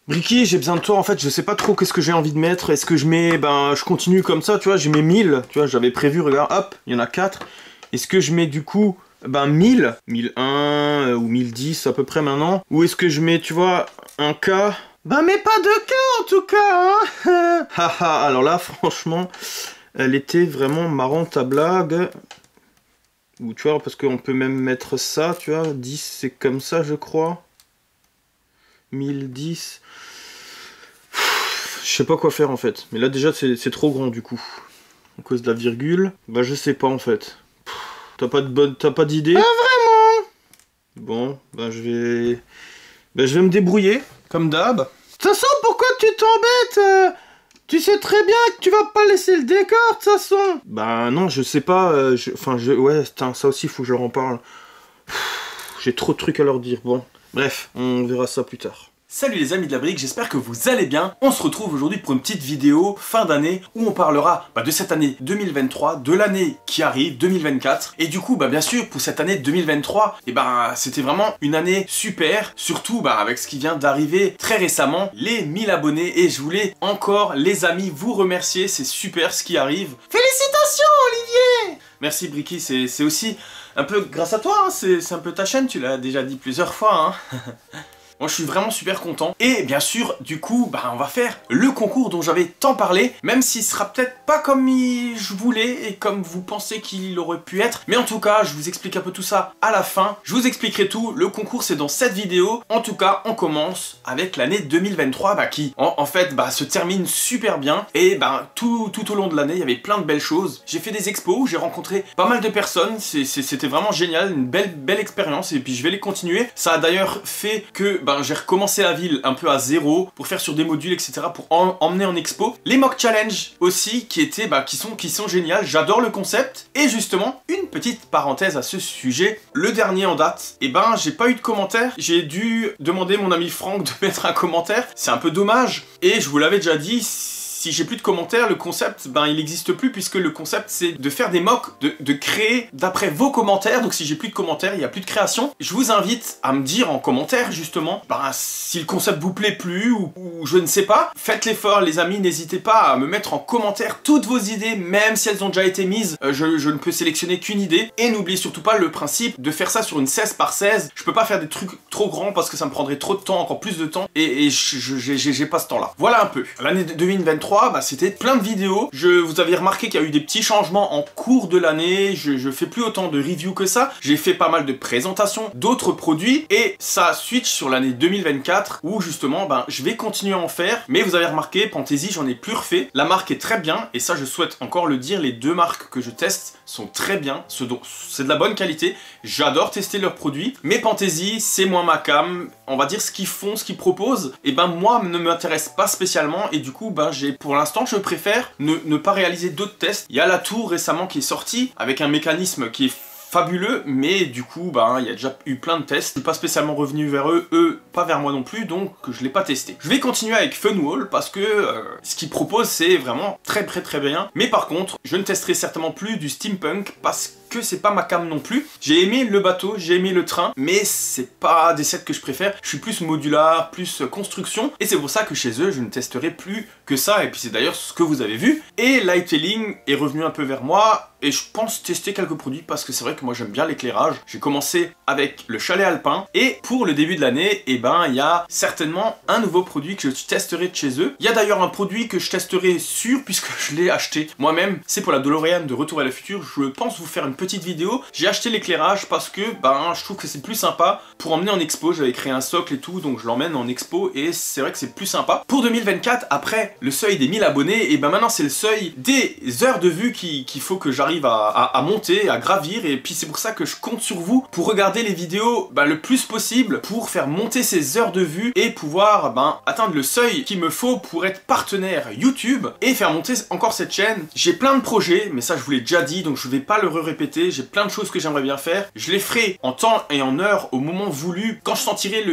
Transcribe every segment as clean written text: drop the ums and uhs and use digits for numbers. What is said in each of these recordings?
Bricky, j'ai besoin de toi, en fait, je sais pas trop qu'est-ce que j'ai envie de mettre. Est-ce que je mets, je continue comme ça, tu vois, j'ai mis 1000, tu vois, j'avais prévu, regarde, hop, il y en a 4. Est-ce que je mets du coup, 1000, 1001 ou 1010 à peu près maintenant? Ou est-ce que je mets, tu vois, un K? Mais pas de K en tout cas, hein. Haha, alors là, franchement, elle était vraiment marrante ta blague. Ou tu vois, parce qu'on peut même mettre ça, tu vois, 10 c'est comme ça, je crois. 1010. Je sais pas quoi faire en fait. Mais là déjà c'est trop grand du coup. À cause de la virgule. Je sais pas en fait. T'as pas d'idée? Ah vraiment? Bon, je vais me débrouiller, comme d'hab. De toute façon, pourquoi tu t'embêtes? Tu sais très bien que tu vas pas laisser le décor de toute façon. Non, je sais pas. Ouais, ça aussi faut que je leur en parle. J'ai trop de trucs à leur dire. Bon, bref, on verra ça plus tard. Salut les amis de la brique, j'espère que vous allez bien. On se retrouve aujourd'hui pour une petite vidéo fin d'année où on parlera de cette année 2023, de l'année qui arrive, 2024. Et du coup, bien sûr, pour cette année 2023, c'était vraiment une année super, surtout avec ce qui vient d'arriver très récemment, les 1000 abonnés. Et je voulais encore, les amis, vous remercier, c'est super ce qui arrive. Félicitations Olivier! Merci Bricky, c'est aussi un peu grâce à toi, hein. C'est un peu ta chaîne, tu l'as déjà dit plusieurs fois, hein. Moi je suis vraiment super content. Et bien sûr, du coup, on va faire le concours dont j'avais tant parlé, même s'il sera peut-être pas comme je voulais et comme vous pensez qu'il aurait pu être. Mais en tout cas, je vous explique un peu tout ça à la fin. Je vous expliquerai tout. Le concours, c'est dans cette vidéo. En tout cas, on commence avec l'année 2023 qui, en fait, se termine super bien. Et tout au long de l'année, il y avait plein de belles choses. J'ai fait des expos, j'ai rencontré pas mal de personnes. C'était vraiment génial, une belle expérience. Et puis je vais les continuer. Ça a d'ailleurs fait que j'ai recommencé la ville un peu à zéro pour faire sur des modules, etc. pour emmener en expo. Les mock challenge aussi qui sont géniales. J'adore le concept. Et justement, une petite parenthèse à ce sujet. Le dernier en date, j'ai pas eu de commentaire. J'ai dû demander à mon ami Franck de mettre un commentaire. C'est un peu dommage. Et je vous l'avais déjà dit, si j'ai plus de commentaires, le concept, il n'existe plus puisque le concept c'est de faire des mocks, de créer d'après vos commentaires. Donc si j'ai plus de commentaires, il n'y a plus de création. Je vous invite à me dire en commentaire justement, si le concept vous plaît plus ou je ne sais pas. Faites l'effort les amis, n'hésitez pas à me mettre en commentaire toutes vos idées, même si elles ont déjà été mises. Je ne peux sélectionner qu'une idée. Et n'oubliez surtout pas le principe de faire ça sur une 16 par 16. Je peux pas faire des trucs trop grands parce que ça me prendrait trop de temps, encore plus de temps. Et j'ai pas ce temps là. Voilà un peu. L'année 2023, c'était plein de vidéos. Vous avez remarqué qu'il y a eu des petits changements en cours de l'année. Je fais plus autant de reviews que ça. J'ai fait pas mal de présentations d'autres produits. Et ça switch sur l'année 2024 où justement, je vais continuer à en faire. Mais vous avez remarqué, Panthésie, j'en ai plus refait. La marque est très bien. Et ça, je souhaite encore le dire. Les deux marques que je teste sont très bien. C'est de la bonne qualité. J'adore tester leurs produits. Mais Panthésie, c'est moins ma cam. On va dire ce qu'ils font, ce qu'ils proposent. Et moi, ne m'intéresse pas spécialement. Et du coup, pour l'instant, je préfère ne pas réaliser d'autres tests. Il y a la tour récemment qui est sortie avec un mécanisme qui est fabuleux, mais du coup, il y a déjà eu plein de tests. Je suis pas spécialement revenu vers eux pas vers moi non plus, donc je l'ai pas testé. Je vais continuer avec Funwall parce que ce qu'ils proposent, c'est vraiment très bien. Mais par contre, je ne testerai certainement plus du steampunk parce que c'est pas ma cam non plus. J'ai aimé le bateau, j'ai aimé le train, mais c'est pas des sets que je préfère. Je suis plus modular, plus construction, et c'est pour ça que chez eux, je ne testerai plus que ça, et puis c'est d'ailleurs ce que vous avez vu. Et Lightelling est revenu un peu vers moi, et je pense tester quelques produits, parce que c'est vrai que moi j'aime bien l'éclairage. J'ai commencé avec le chalet alpin, et pour le début de l'année, il y a certainement un nouveau produit que je testerai de chez eux. Il y a d'ailleurs un produit que je testerai sûr, puisque je l'ai acheté moi-même, c'est pour la DeLorean de Retour à le futur. Je pense vous faire une petite vidéo. J'ai acheté l'éclairage parce que je trouve que c'est plus sympa pour emmener en expo. J'avais créé un socle et tout, donc je l'emmène en expo et c'est vrai que c'est plus sympa. Pour 2024, après le seuil des 1000 abonnés, et maintenant c'est le seuil des heures de vue qu'il faut que j'arrive à monter, à gravir, et puis c'est pour ça que je compte sur vous pour regarder les vidéos le plus possible pour faire monter ces heures de vue et pouvoir atteindre le seuil qu'il me faut pour être partenaire YouTube et faire monter encore cette chaîne. J'ai plein de projets, mais ça je vous l'ai déjà dit, donc je vais pas le répéter. répéter, j'ai plein de choses que j'aimerais bien faire. Je les ferai en temps et en heure, au moment voulu, quand je sentirai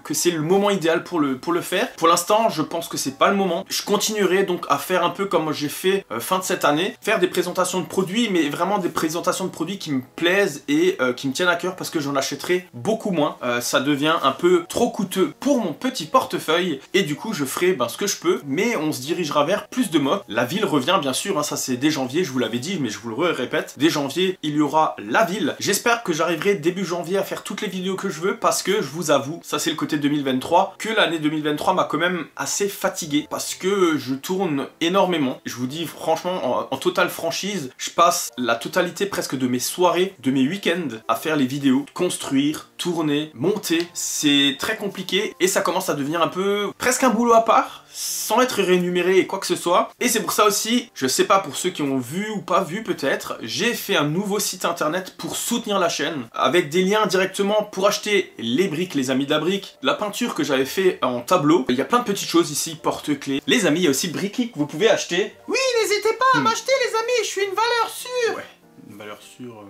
que c'est le moment idéal pour le faire. Pour l'instant, je pense que c'est pas le moment. Je continuerai donc à faire un peu comme j'ai fait fin de cette année, faire des présentations de produits, mais vraiment des présentations de produits qui me plaisent et qui me tiennent à cœur parce que j'en achèterai beaucoup moins. Ça devient un peu trop coûteux pour mon petit portefeuille et du coup je ferai ce que je peux, mais on se dirigera vers plus de modes. La ville revient bien sûr, hein, ça c'est dès janvier, je vous l'avais dit, mais je vous le répète, dès janvier il y aura la ville. J'espère que j'arriverai début janvier à faire toutes les vidéos que je veux parce que je vous avoue, ça c'est le côté 2023, que l'année 2023 m'a quand même assez fatigué parce que je tourne énormément. Je vous dis franchement, en totale franchise, je passe la totalité presque de mes soirées, de mes week-ends à faire les vidéos, construire, tourner, monter. C'est très compliqué et ça commence à devenir un peu presque un boulot à part, sans être rémunéré et quoi que ce soit. Et c'est pour ça aussi, je sais pas pour ceux qui ont vu ou pas vu peut-être, j'ai fait un nouveau site internet pour soutenir la chaîne, avec des liens directement pour acheter les briques, les amis de la brique, la peinture que j'avais fait en tableau. Il y a plein de petites choses ici, porte-clés. Les amis, il y a aussi Bricky que vous pouvez acheter. Oui, n'hésitez pas à m'acheter les amis, je suis une valeur sûre. Ouais, une valeur sûre...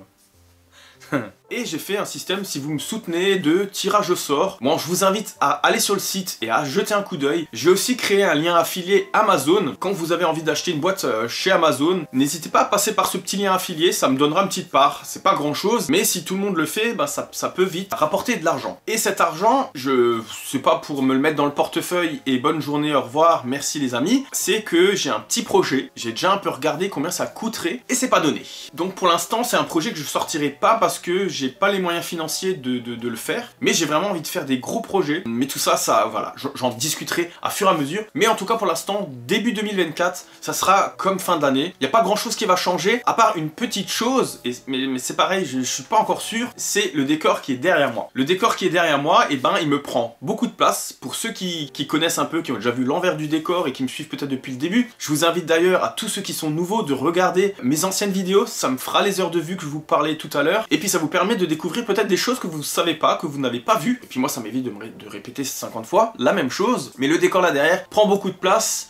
Et j'ai fait un système, si vous me soutenez, de tirage au sort. Bon, je vous invite à aller sur le site et à jeter un coup d'œil. J'ai aussi créé un lien affilié Amazon. Quand vous avez envie d'acheter une boîte chez Amazon, n'hésitez pas à passer par ce petit lien affilié, ça me donnera une petite part. C'est pas grand chose, mais si tout le monde le fait, ça peut vite rapporter de l'argent. Et cet argent, c'est pas pour me le mettre dans le portefeuille et bonne journée, au revoir, merci les amis. C'est que j'ai un petit projet, j'ai déjà un peu regardé combien ça coûterait et c'est pas donné. Donc pour l'instant, c'est un projet que je sortirai pas parce que j'ai pas les moyens financiers de le faire, mais j'ai vraiment envie de faire des gros projets. Mais tout ça, voilà, j'en discuterai à fur et à mesure. Mais en tout cas, pour l'instant, début 2024, ça sera comme fin d'année. Il n'y a pas grand chose qui va changer, à part une petite chose, mais c'est pareil, je suis pas encore sûr, c'est le décor qui est derrière moi. Le décor qui est derrière moi, et il me prend beaucoup de place. Pour ceux qui connaissent un peu, qui ont déjà vu l'envers du décor et qui me suivent peut-être depuis le début, je vous invite d'ailleurs à tous ceux qui sont nouveaux de regarder mes anciennes vidéos, ça me fera les heures de vue que je vous parlais tout à l'heure, et puis ça vous permet de découvrir peut-être des choses que vous savez pas, que vous n'avez pas vues. Et puis moi ça m'évite de répéter 50 fois la même chose. Mais le décor là derrière prend beaucoup de place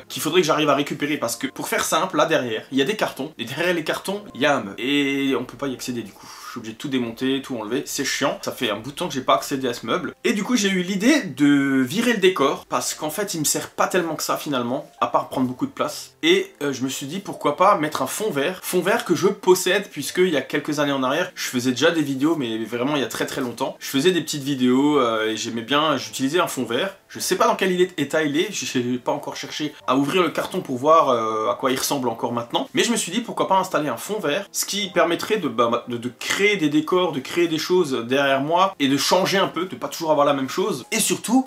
qu'il faudrait que j'arrive à récupérer parce que pour faire simple, là derrière, il y a des cartons. Et derrière les cartons, il y a un meuble. Et on peut pas y accéder du coup. Je suis obligé de tout démonter, tout enlever, c'est chiant. Ça fait un bout de temps que j'ai pas accédé à ce meuble. Et du coup j'ai eu l'idée de virer le décor parce qu'en fait il me sert pas tellement que ça finalement, à part prendre beaucoup de place. Et je me suis dit pourquoi pas mettre un fond vert que je possède puisque il y a quelques années en arrière, je faisais déjà des vidéos mais vraiment il y a très longtemps. Je faisais des petites vidéos et j'aimais bien, j'utilisais un fond vert. Je sais pas dans quel état il est, j'ai pas encore cherché à ouvrir le carton pour voir à quoi il ressemble encore maintenant. Mais je me suis dit pourquoi pas installer un fond vert, ce qui permettrait de créer des décors, de créer des choses derrière moi et de changer un peu, de pas toujours avoir la même chose. Et surtout,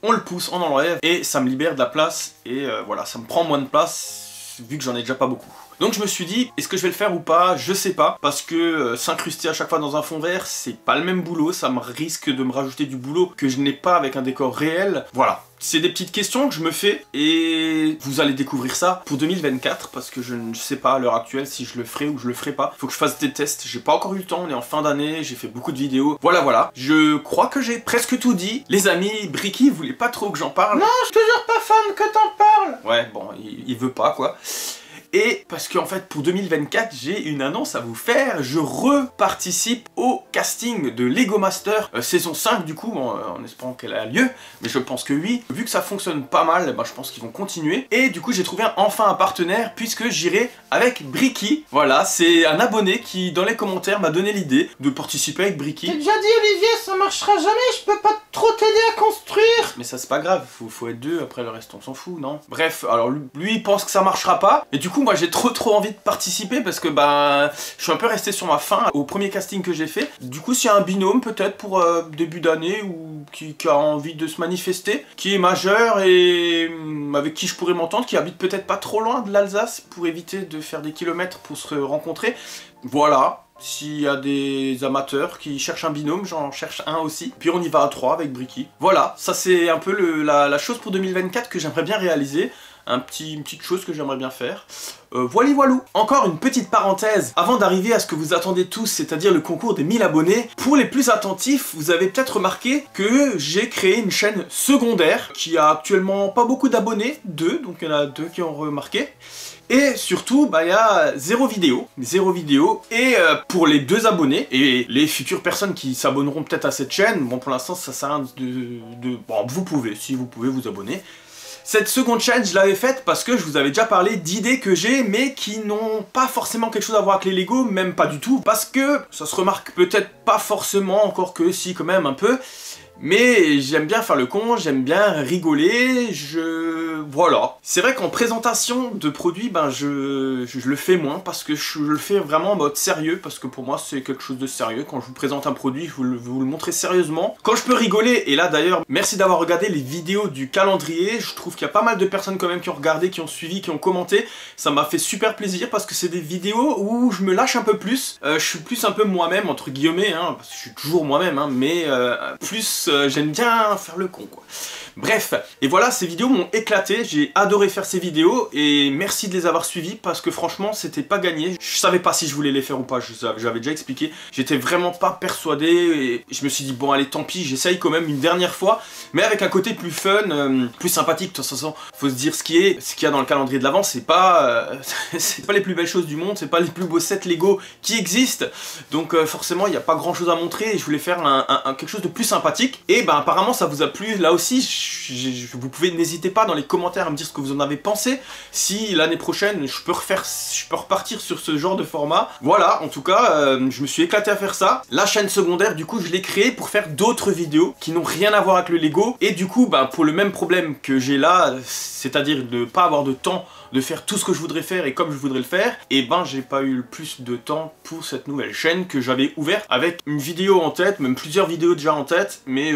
on le pousse, on enlève et ça me libère de la place et voilà, ça me prend moins de place vu que j'en ai déjà pas beaucoup. Donc je me suis dit, est-ce que je vais le faire ou pas? Je sais pas, parce que s'incruster à chaque fois dans un fond vert, c'est pas le même boulot, ça me risque de me rajouter du boulot que je n'ai pas avec un décor réel. Voilà, c'est des petites questions que je me fais, et vous allez découvrir ça pour 2024, parce que je ne sais pas à l'heure actuelle si je le ferai ou je le ferai pas. Faut que je fasse des tests, j'ai pas encore eu le temps, on est en fin d'année, j'ai fait beaucoup de vidéos. Voilà, je crois que j'ai presque tout dit. Les amis, Bricky voulait pas trop que j'en parle. Non, je suis toujours pas fan que t'en parles. Ouais, bon, il veut pas quoi. Et parce qu'en fait pour 2024 j'ai une annonce à vous faire, je reparticipe au casting de Lego Master saison 5 du coup, en espérant qu'elle a lieu, mais je pense que oui. Vu que ça fonctionne pas mal, je pense qu'ils vont continuer. Et du coup j'ai trouvé enfin un partenaire puisque j'irai avec Bricky. Voilà, c'est un abonné qui dans les commentaires m'a donné l'idée de participer avec Bricky. T'as déjà dit Olivier, ça marchera jamais, je peux pas trop t'aider à construire. Mais ça c'est pas grave, faut être deux, après le reste on s'en fout, non? Bref, alors lui il pense que ça marchera pas, et du coup moi j'ai trop envie de participer parce que je suis un peu resté sur ma faim au premier casting que j'ai fait. Du coup s'il y a un binôme peut-être pour début d'année ou qui a envie de se manifester, qui est majeur et avec qui je pourrais m'entendre, qui habite peut-être pas trop loin de l'Alsace pour éviter de faire des kilomètres pour se rencontrer, voilà. S'il y a des amateurs qui cherchent un binôme, j'en cherche un aussi. Puis on y va à 3 avec Bricky. Voilà, ça c'est un peu la chose pour 2024 que j'aimerais bien réaliser. Une petite chose que j'aimerais bien faire. Voilou. Encore une petite parenthèse, avant d'arriver à ce que vous attendez tous, c'est-à-dire le concours des 1000 abonnés. Pour les plus attentifs, vous avez peut-être remarqué que j'ai créé une chaîne secondaire qui a actuellement pas beaucoup d'abonnés, 2, donc il y en a 2 qui ont remarqué. Et surtout, bah il y a 0 vidéo. Et pour les 2 abonnés et les futures personnes qui s'abonneront peut-être à cette chaîne, bon pour l'instant ça sert à rien bon, vous pouvez, si vous pouvez vous abonner. Cette seconde chaîne, je l'avais faite parce que je vous avais déjà parlé d'idées que j'ai, mais qui n'ont pas forcément quelque chose à voir avec les Lego, même pas du tout, parce que ça se remarque peut-être pas forcément, encore que si quand même un peu, mais j'aime bien faire le con, j'aime bien rigoler, voilà. C'est vrai qu'en présentation de produits, ben je le fais moins, parce que je le fais vraiment en mode sérieux, parce que pour moi c'est quelque chose de sérieux. Quand je vous présente un produit, je vous le montrer sérieusement. Quand je peux rigoler, et là d'ailleurs, merci d'avoir regardé les vidéos du calendrier, je trouve qu'il y a pas mal de personnes quand même qui ont regardé, qui ont suivi, qui ont commenté. Ça m'a fait super plaisir, parce que c'est des vidéos où je me lâche un peu plus, je suis plus un peu moi-même, entre guillemets, hein, parce que je suis toujours moi-même, hein, mais plus j'aime bien faire le con, quoi. Bref, et voilà, ces vidéos m'ont éclaté, j'ai adoré faire ces vidéos, et merci de les avoir suivies, parce que franchement, c'était pas gagné. Je savais pas si je voulais les faire ou pas, j'avais déjà expliqué. J'étais vraiment pas persuadé, et je me suis dit, bon allez, tant pis, j'essaye quand même une dernière fois, mais avec un côté plus fun, plus sympathique. De toute façon, faut se dire ce qu'il y a dans le calendrier de l'Avent, c'est pas les plus belles choses du monde, c'est pas les plus beaux sets Lego qui existent, donc forcément, il n'y a pas grand chose à montrer, et je voulais faire quelque chose de plus sympathique, et ben apparemment ça vous a plu, là aussi, vous pouvez, n'hésitez pas dans les commentaires à me dire ce que vous en avez pensé, si l'année prochaine je peux repartir sur ce genre de format. Voilà, en tout cas, je me suis éclaté à faire ça. La chaîne secondaire, du coup, je l'ai créée pour faire d'autres vidéos qui n'ont rien à voir avec le Lego, et du coup, bah, pour le même problème que j'ai là, c'est-à-dire de ne pas avoir de temps de faire tout ce que je voudrais faire et comme je voudrais le faire, et ben j'ai pas eu plus de temps pour cette nouvelle chaîne que j'avais ouverte avec une vidéo en tête, même plusieurs vidéos déjà en tête, mais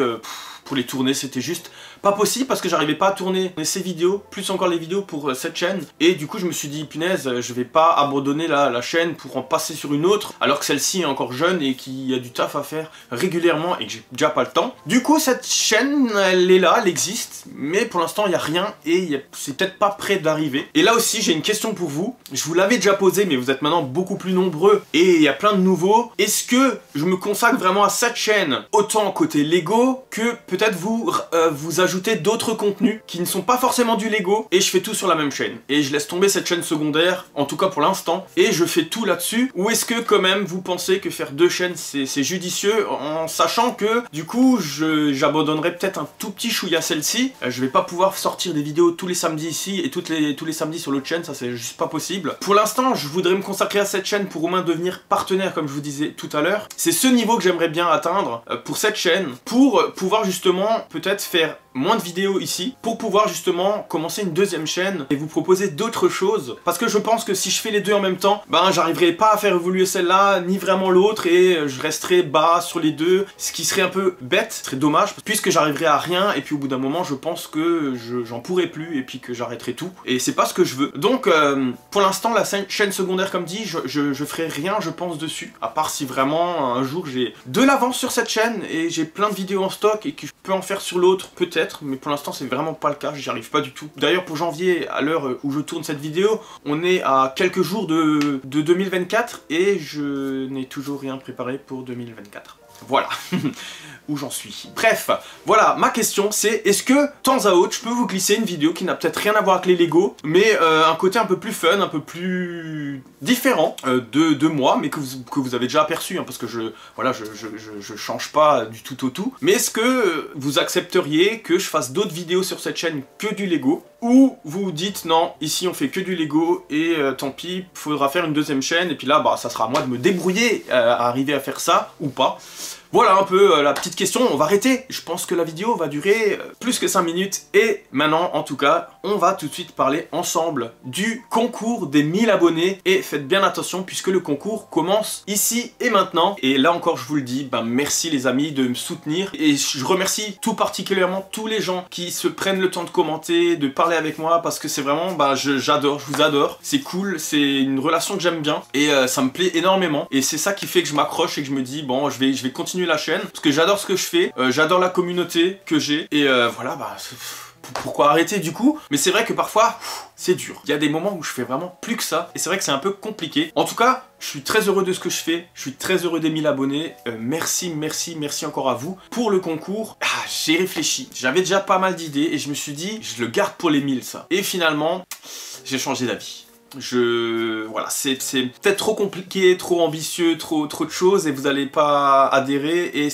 pour les tourner c'était juste pas possible parce que j'arrivais pas à tourner ces vidéos, plus encore les vidéos pour cette chaîne, et du coup je me suis dit punaise, je vais pas abandonner la chaîne pour en passer sur une autre alors que celle-ci est encore jeune et qu'il y a du taf à faire régulièrement et que j'ai déjà pas le temps. Du coup cette chaîne elle est là, elle existe, mais pour l'instant il y a rien et c'est peut-être pas prêt d'arriver. Et là aussi j'ai une question pour vous, je vous l'avais déjà posée mais vous êtes maintenant beaucoup plus nombreux et il y a plein de nouveaux. Est-ce que je me consacre vraiment à cette chaîne autant côté Lego que peut-être vous ajoutez d'autres contenus qui ne sont pas forcément du Lego et je fais tout sur la même chaîne et je laisse tomber cette chaîne secondaire, en tout cas pour l'instant, et je fais tout là-dessus? Ou est-ce que quand même vous pensez que faire 2 chaînes c'est judicieux, en sachant que du coup j'abandonnerai peut-être un tout petit chouïa celle-ci, je vais pas pouvoir sortir des vidéos tous les samedis ici et tous les samedis sur l'autre chaîne, ça c'est juste pas possible. Pour l'instant je voudrais me consacrer à cette chaîne pour au moins devenir partenaire comme je vous disais tout à l'heure. C'est ce niveau que j'aimerais bien atteindre pour cette chaîne, pour pouvoir justement peut-être faire moins de vidéos ici, pour pouvoir justement commencer une deuxième chaîne et vous proposer d'autres choses, parce que je pense que si je fais les deux en même temps, ben j'arriverai pas à faire évoluer celle-là, ni vraiment l'autre, et je resterai bas sur les deux, ce qui serait un peu bête, ce serait dommage, puisque j'arriverai à rien, et puis au bout d'un moment je pense que j'en pourrai plus, et puis que j'arrêterai tout, et c'est pas ce que je veux. Donc pour l'instant la chaîne secondaire comme dit, je ferai rien je pense dessus, à part si vraiment un jour j'ai de l'avance sur cette chaîne, et j'ai plein de vidéos en stock, et que je peux en faire sur l'autre, peut-être, mais pour l'instant c'est vraiment pas le cas, j'y arrive pas du tout. D'ailleurs pour janvier, à l'heure où je tourne cette vidéo, on est à quelques jours de 2024 et je n'ai toujours rien préparé pour 2024. Voilà où j'en suis. Bref, voilà, ma question c'est, est-ce que, temps à autre, je peux vous glisser une vidéo qui n'a peut-être rien à voir avec les Lego, mais un côté un peu plus fun, un peu plus différent de moi, mais que vous avez déjà aperçu, hein, parce que je change pas du tout au tout. Mais est-ce que vous accepteriez que je fasse d'autres vidéos sur cette chaîne que du Lego, ou vous dites non, ici on fait que du Lego et tant pis, faudra faire une deuxième chaîne, et puis là, bah, ça sera à moi de me débrouiller à arriver à faire ça, ou pas. Voilà un peu la petite question, on va arrêter. Je pense que la vidéo va durer plus que 5 minutes. Et maintenant, en tout cas, on va tout de suite parler ensemble du concours des 1000 abonnés. Et faites bien attention puisque le concours commence ici et maintenant. Et là encore, je vous le dis, ben, merci les amis de me soutenir. Et je remercie tout particulièrement tous les gens qui se prennent le temps de commenter, de parler avec moi. Parce que c'est vraiment, ben, j'adore, je vous adore. C'est cool, c'est une relation que j'aime bien. Et ça me plaît énormément. Et c'est ça qui fait que je m'accroche et que je me dis, bon, je vais continuer la chaîne parce que j'adore ce que je fais, j'adore la communauté que j'ai et voilà, bah pourquoi arrêter du coup? Mais c'est vrai que parfois c'est dur, il y a des moments où je fais vraiment plus que ça et c'est vrai que c'est un peu compliqué. En tout cas, je suis très heureux de ce que je fais, je suis très heureux des 1000 abonnés, merci encore à vous. Pour le concours, j'ai réfléchi, j'avais déjà pas mal d'idées et je me suis dit, je le garde pour les 1000 ça. Et finalement, j'ai changé d'avis. Voilà, c'est peut-être trop compliqué, trop ambitieux, trop de choses et vous n'allez pas adhérer et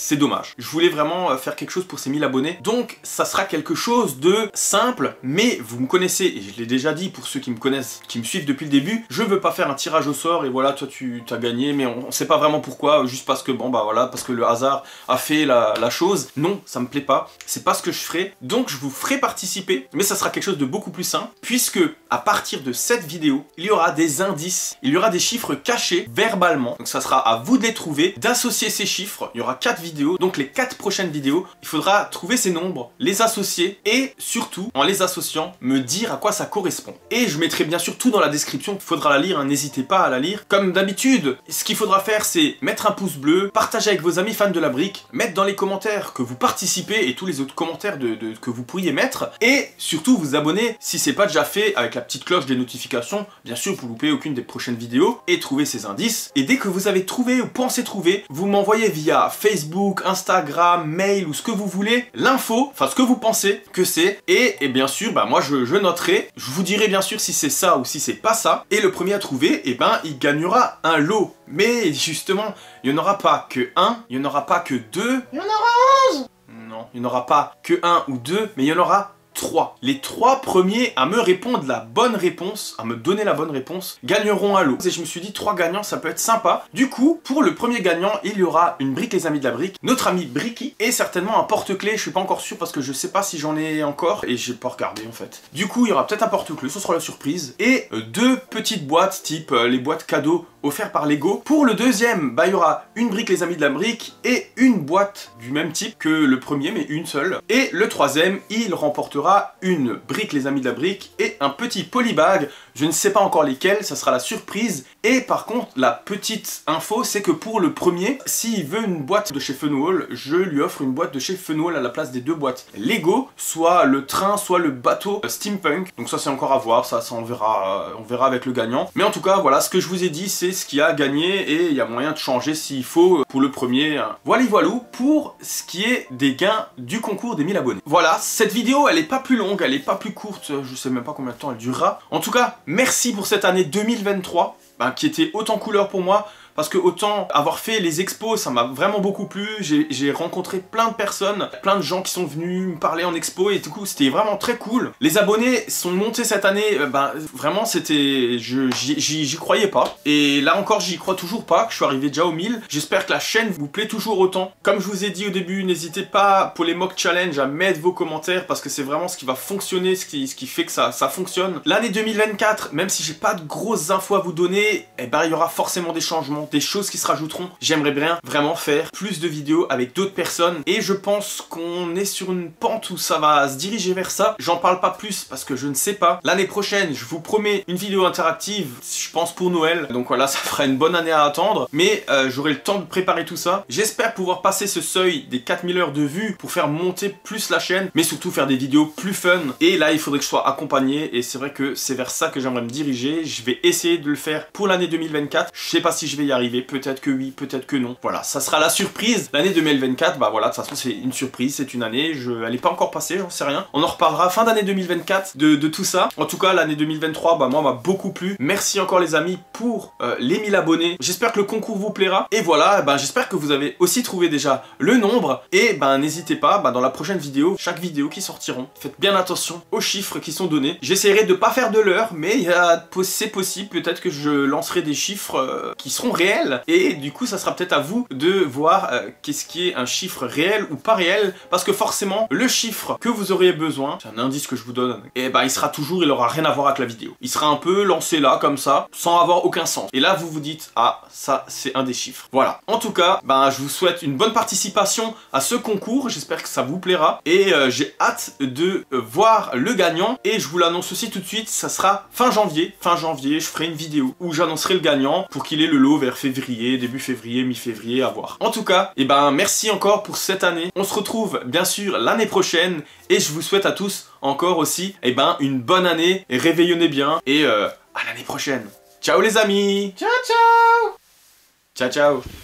c'est dommage. Je voulais vraiment faire quelque chose pour ces 1000 abonnés. Donc, ça sera quelque chose de simple, mais vous me connaissez, et je l'ai déjà dit pour ceux qui me connaissent, qui me suivent depuis le début, je veux pas faire un tirage au sort et voilà, toi tu as gagné, mais on sait pas vraiment pourquoi, juste parce que bon bah voilà, parce que le hasard a fait la chose. Non, ça me plaît pas, c'est pas ce que je ferai. Donc je vous ferai participer, mais ça sera quelque chose de beaucoup plus simple, puisque à partir de cette vidéo, il y aura des indices, il y aura des chiffres cachés verbalement. Donc ça sera à vous de les trouver, d'associer ces chiffres. Il y aura 4 vidéos. Donc les 4 prochaines vidéos, il faudra trouver ces nombres, les associer et surtout, en les associant, me dire à quoi ça correspond. Et je mettrai bien sûr tout dans la description, il faudra la lire, hein, n'hésitez pas à la lire. Comme d'habitude, ce qu'il faudra faire, c'est mettre un pouce bleu, partager avec vos amis fans de la brique, mettre dans les commentaires que vous participez et tous les autres commentaires que vous pourriez mettre, et surtout vous abonner si c'est pas déjà fait avec la petite cloche des notifications, bien sûr pour louper aucune des prochaines vidéos, et trouver ces indices. Et dès que vous avez trouvé ou pensez trouver, vous m'envoyez via Facebook, Instagram, mail ou ce que vous voulez, l'info, enfin ce que vous pensez que c'est, et bien sûr, bah moi je noterai, je vous dirai bien sûr si c'est ça ou si c'est pas ça, et le premier à trouver, et ben il gagnera un lot. Mais justement, il n'y en aura pas que un, il n'y en aura pas que deux, il y en aura 11. Non, il n'y en aura pas que un ou deux, mais il y en aura 3. Les 3 premiers à me répondre la bonne réponse, à me donner la bonne réponse, gagneront un lot. Et je me suis dit 3 gagnants, ça peut être sympa. Du coup, pour le premier gagnant, il y aura une brique les amis de la brique, notre ami Bricky, et certainement un porte-clés. Je suis pas encore sûr parce que je sais pas si j'en ai encore, et j'ai pas regardé en fait. Du coup, il y aura peut-être un porte-clés, ce sera la surprise, et 2 petites boîtes, type les boîtes cadeaux offertes par Lego. Pour le deuxième, bah il y aura une brique les amis de la brique, et une boîte du même type que le premier, mais une seule. Et le troisième, il remportera une brique les amis de la brique et un petit polybag, je ne sais pas encore lesquels, ça sera la surprise. Et par contre la petite info c'est que pour le premier, s'il veut une boîte de chez Funwall, je lui offre une boîte de chez Funwall à la place des 2 boîtes Lego, soit le train, soit le bateau steampunk. Donc ça c'est encore à voir, ça on verra avec le gagnant. Mais en tout cas voilà, ce que je vous ai dit c'est ce qui a gagné et il y a moyen de changer s'il faut pour le premier. Voilà pour ce qui est des gains du concours des 1000 abonnés. Voilà, cette vidéo elle est pas plus longue, elle est pas plus courte, je sais même pas combien de temps elle durera. En tout cas, merci pour cette année 2023, qui était autant couleur pour moi. Parce que autant avoir fait les expos, ça m'a vraiment beaucoup plu, j'ai rencontré plein de personnes, plein de gens qui sont venus me parler en expo et du coup c'était vraiment très cool. Les abonnés sont montés cette année, vraiment c'était, j'y croyais pas. Et là encore j'y crois toujours pas, que je suis arrivé déjà aux 1000. J'espère que la chaîne vous plaît toujours autant. Comme je vous ai dit au début, n'hésitez pas pour les mock challenge à mettre vos commentaires parce que c'est vraiment ce qui va fonctionner, ce qui fait que ça fonctionne. L'année 2024, même si j'ai pas de grosses infos à vous donner, il y aura forcément des changements, des choses qui se rajouteront. J'aimerais bien vraiment faire plus de vidéos avec d'autres personnes et je pense qu'on est sur une pente où ça va se diriger vers ça. J'en parle pas plus parce que je ne sais pas. L'année prochaine, je vous promets une vidéo interactive, je pense pour Noël. Donc voilà, ça fera une bonne année à attendre. Mais j'aurai le temps de préparer tout ça. J'espère pouvoir passer ce seuil des 4000 heures de vues pour faire monter plus la chaîne, mais surtout faire des vidéos plus fun. Et là, il faudrait que je sois accompagné et c'est vrai que c'est vers ça que j'aimerais me diriger. Je vais essayer de le faire pour l'année 2024. Je sais pas si je vais y arriver, peut-être que oui, peut-être que non. Voilà, ça sera la surprise. L'année 2024, voilà, de toute façon c'est une surprise, c'est une année, elle est pas encore passée, j'en sais rien. On en reparlera fin d'année 2024 de tout ça. En tout cas, l'année 2023, moi m'a beaucoup plu. Merci encore les amis pour les 1000 abonnés. J'espère que le concours vous plaira. Et voilà, j'espère que vous avez aussi trouvé déjà le nombre. Et n'hésitez pas, dans la prochaine vidéo, chaque vidéo qui sortiront, faites bien attention aux chiffres qui sont donnés. J'essaierai de pas faire de l'heure, mais c'est possible, peut-être que je lancerai des chiffres qui seront réels. Et du coup, ça sera peut-être à vous de voir qu'est-ce qui est un chiffre réel ou pas réel. Parce que forcément, le chiffre que vous auriez besoin, c'est un indice que je vous donne, et il sera toujours, il aura rien à voir avec la vidéo. Il sera un peu lancé là, comme ça, sans avoir aucun sens. Et là, vous vous dites, ah, ça, c'est un des chiffres. Voilà. En tout cas, je vous souhaite une bonne participation à ce concours. J'espère que ça vous plaira. Et j'ai hâte de voir le gagnant. Et je vous l'annonce aussi tout de suite, ça sera fin janvier. Fin janvier, je ferai une vidéo où j'annoncerai le gagnant pour qu'il ait le lot vers février, début février, mi-février, à voir. En tout cas, merci encore pour cette année. On se retrouve bien sûr l'année prochaine et je vous souhaite à tous encore aussi une bonne année et réveillonnez bien et à l'année prochaine. Ciao les amis. Ciao ciao. Ciao ciao.